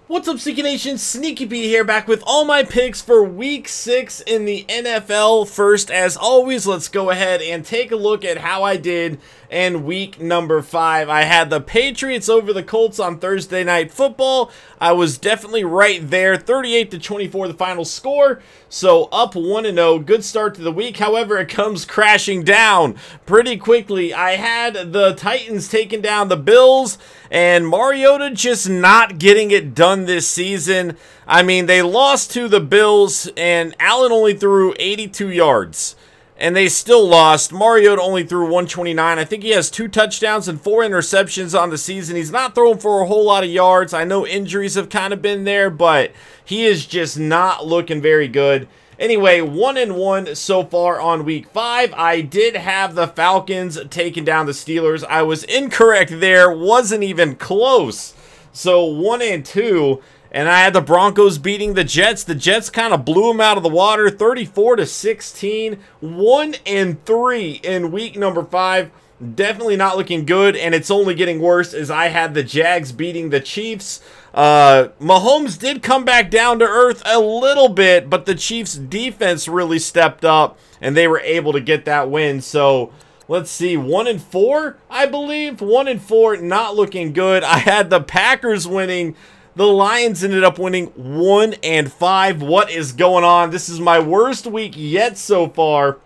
What's up, Sneaky Nation? Sneaky Pete here, back with all my picks for Week 6 in the NFL. First, as always, let's go ahead and take a look at how I did in Week number 5. I had the Patriots over the Colts on Thursday Night Football. I was definitely right there, 38-24 the final score, so up 1-0. Good start to the week. However, it comes crashing down pretty quickly. I had the Titans taking down the Bills, and Mariota just not getting it done this season. I mean, they lost to the Bills, and Allen only threw 82 yards. And they still lost. Mariota only threw 129. I think he has 2 touchdowns and 4 interceptions on the season. He's not throwing for a whole lot of yards. I know injuries have kind of been there, but he is just not looking very good. Anyway, 1-1 so far on Week 5. I did have the Falcons taking down the Steelers. I was incorrect there. Wasn't even close. So 1-2. And I had the Broncos beating the Jets. The Jets kind of blew them out of the water, 34-16. 1-3 in week number 5. Definitely not looking good, and it's only getting worse as I had the Jags beating the Chiefs. Mahomes did come back down to earth a little bit, but the Chiefs' defense really stepped up, and they were able to get that win. So let's see, 1-4, I believe. 1-4, not looking good. I had the Packers winning. The Lions ended up winning 1-5. What is going on? This is my worst week yet so far.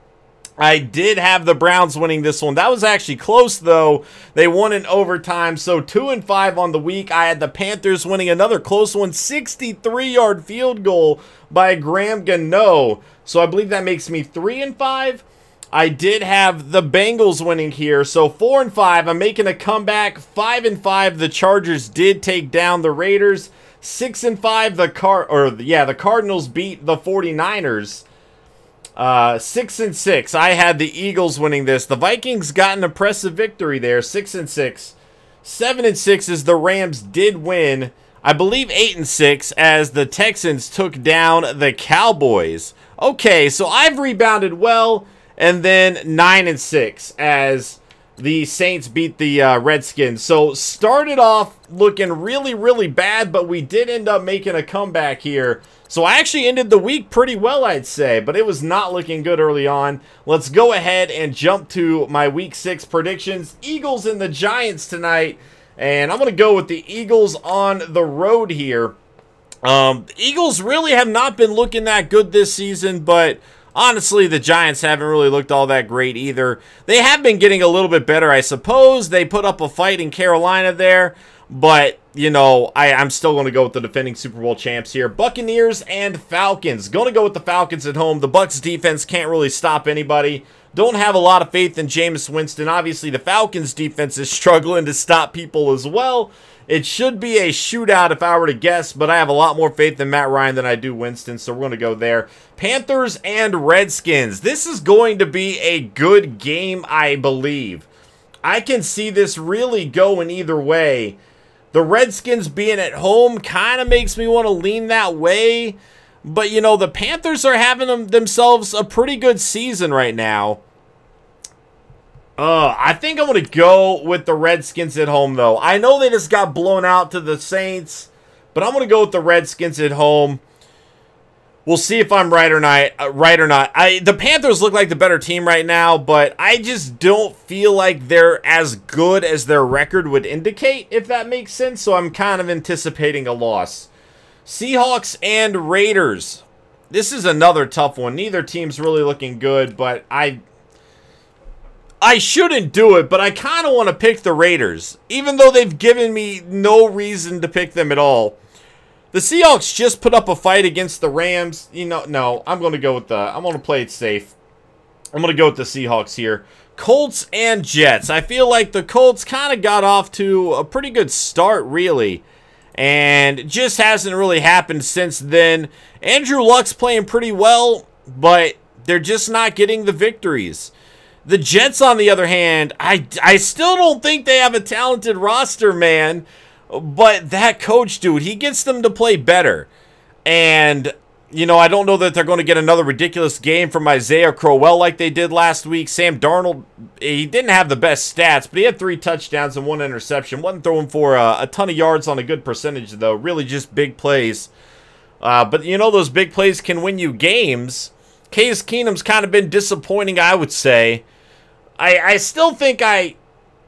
I did have the Browns winning this one. That was actually close, though. They won in overtime, so 2-5 on the week. I had the Panthers winning another close one, 63-yard field goal by Graham Gano. So I believe that makes me 3-5. I did have the Bengals winning here, so 4-5. I'm making a comeback. 5-5. The Chargers did take down the Raiders. 6-5. The Cardinals beat the 49ers. 6-6. I had the Eagles winning this. The Vikings got an impressive victory there. 6-6. 7-6 as the Rams did win. I believe 8-6 as the Texans took down the Cowboys. Okay, so I've rebounded well. And then 9-6 as the Saints beat the Redskins. So started off looking really, really bad, but we did end up making a comeback here. So I actually ended the week pretty well, I'd say, but it was not looking good early on. Let's go ahead and jump to my Week 6 predictions. Eagles and the Giants tonight, and I'm going to go with the Eagles on the road here. The Eagles really have not been looking that good this season, but honestly, the Giants haven't really looked all that great either. They have been getting a little bit better, I suppose. They put up a fight in Carolina there. But, you know, I'm still going to go with the defending Super Bowl champs here. Buccaneers and Falcons. Going to go with the Falcons at home. The Bucs defense can't really stop anybody. Don't have a lot of faith in Jameis Winston. Obviously, the Falcons defense is struggling to stop people as well. It should be a shootout if I were to guess, but I have a lot more faith in Matt Ryan than I do Winston, so we're going to go there. Panthers and Redskins. This is going to be a good game, I believe. I can see this really going either way. The Redskins being at home kind of makes me want to lean that way, but, you know, the Panthers are having themselves a pretty good season right now. I think I'm going to go with the Redskins at home, though. I know they just got blown out to the Saints, but I'm going to go with the Redskins at home. We'll see if I'm right or not. The Panthers look like the better team right now, but I just don't feel like they're as good as their record would indicate, if that makes sense. So I'm kind of anticipating a loss. Seahawks and Raiders. This is another tough one. Neither team's really looking good, but I shouldn't do it, but I kind of want to pick the Raiders, even though they've given me no reason to pick them at all. The Seahawks just put up a fight against the Rams. You know, no, I'm going to go with I'm going to play it safe. I'm going to go with the Seahawks here. Colts and Jets. I feel like the Colts kind of got off to a pretty good start, really, and it just hasn't really happened since then. Andrew Luck's playing pretty well, but they're just not getting the victories. The Jets, on the other hand, I still don't think they have a talented roster, man. But that coach, dude, he gets them to play better. And You know, I don't know that they're going to get another ridiculous game from Isaiah Crowell like they did last week. Sam Darnold, he didn't have the best stats, but he had 3 touchdowns and 1 interception. Wasn't throwing for a ton of yards on a good percentage, though. Really just big plays. But, you know, those big plays can win you games. Case Keenum's kind of been disappointing, I would say. I still think I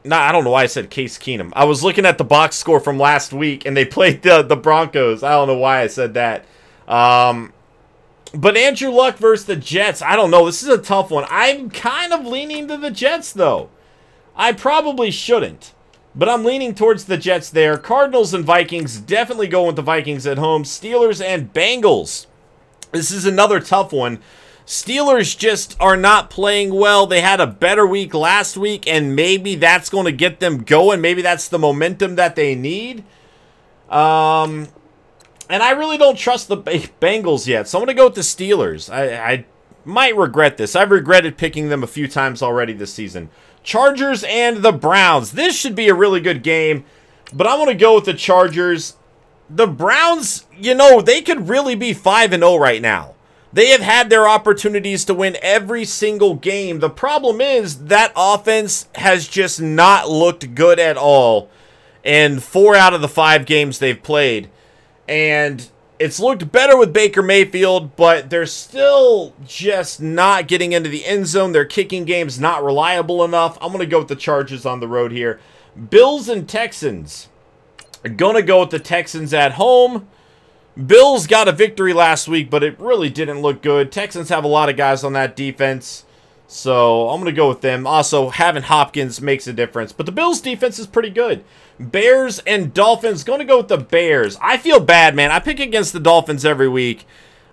don't know why I said Case Keenum. I was looking at the box score from last week, and they played the Broncos. I don't know why I said that. But Andrew Luck versus the Jets, I don't know. This is a tough one. I'm kind of leaning to the Jets, though. I probably shouldn't, but I'm leaning towards the Jets there. Cardinals and Vikings, definitely going with the Vikings at home. Steelers and Bengals. This is another tough one. Steelers just are not playing well. They had a better week last week, and maybe that's going to get them going. Maybe that's the momentum that they need. And I really don't trust the Bengals yet, so I'm going to go with the Steelers. I might regret this. I've regretted picking them a few times already this season. Chargers and the Browns. This should be a really good game, but I'm going to go with the Chargers. The Browns, you know, they could really be 5-0 right now. They have had their opportunities to win every single game. The problem is that offense has just not looked good at all in 4 out of the 5 games they've played. And it's looked better with Baker Mayfield, but they're still just not getting into the end zone. Their kicking game's not reliable enough. I'm going to go with the Chargers on the road here. Bills and Texans. I'm going to go with the Texans at home. Bills got a victory last week, but it really didn't look good. Texans have a lot of guys on that defense, so I'm going to go with them. Also, having Hopkins makes a difference, but the Bills' defense is pretty good. Bears and Dolphins. Going to go with the Bears. I feel bad, man. I pick against the Dolphins every week.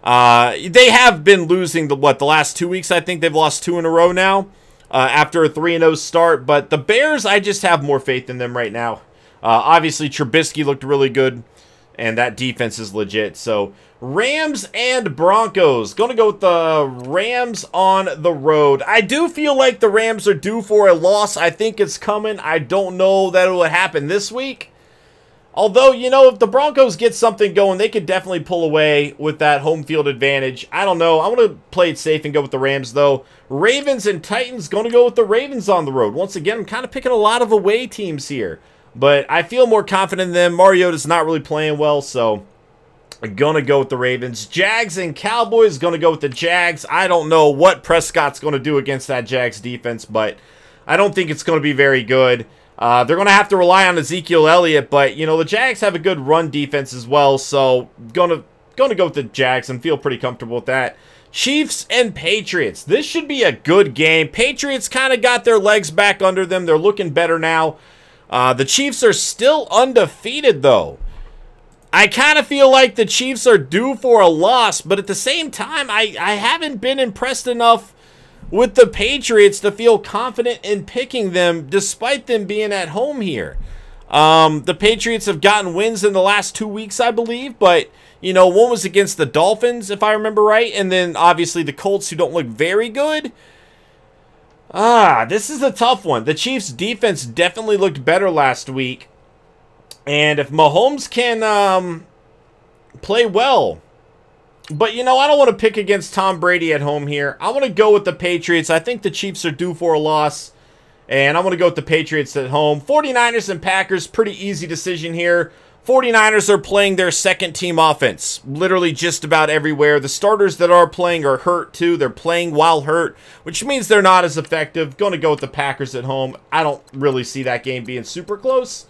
They have been losing the last 2 weeks. I think they've lost 2 in a row now after a 3-0 start. But the Bears, I just have more faith in them right now. Obviously, Trubisky looked really good, and that defense is legit. So, Rams and Broncos. Going to go with the Rams on the road. I do feel like the Rams are due for a loss. I think it's coming. I don't know that it will happen this week. Although, you know, if the Broncos get something going, they could definitely pull away with that home field advantage. I don't know. I'm going to play it safe and go with the Rams, though. Ravens and Titans. Going to go with the Ravens on the road. Once again, I'm kind of picking a lot of away teams here. But I feel more confident in them. Mariota's not really playing well, so I'm going to go with the Ravens. Jags and Cowboys, going to go with the Jags. I don't know what Prescott's going to do against that Jags defense, but I don't think it's going to be very good. They're going to have to rely on Ezekiel Elliott, but, you know, the Jags have a good run defense as well, so going to go with the Jags and feel pretty comfortable with that. Chiefs and Patriots. This should be a good game. Patriots kind of got their legs back under them. They're looking better now. The Chiefs are still undefeated, though. I kind of feel like the Chiefs are due for a loss, but at the same time, I haven't been impressed enough with the Patriots to feel confident in picking them, despite them being at home here. The Patriots have gotten wins in the last 2 weeks, I believe, but, you know, one was against the Dolphins, if I remember right, and then, obviously, the Colts, who don't look very good. This is a tough one. The Chiefs' defense definitely looked better last week. And if Mahomes can play well. But, you know, I don't want to pick against Tom Brady at home here. I want to go with the Patriots. I think the Chiefs are due for a loss. And I want to go with the Patriots at home. 49ers and Packers, pretty easy decision here. 49ers are playing their second-team offense, literally just about everywhere. The starters that are playing are hurt, too. They're playing while hurt, which means they're not as effective. Going to go with the Packers at home. I don't really see that game being super close.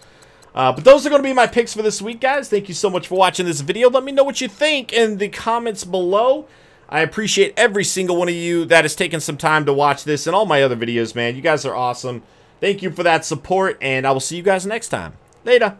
But those are going to be my picks for this week, guys. Thank you so much for watching this video. Let me know what you think in the comments below. I appreciate every single one of you that has taken some time to watch this and all my other videos, man. You guys are awesome. Thank you for that support, and I will see you guys next time. Later.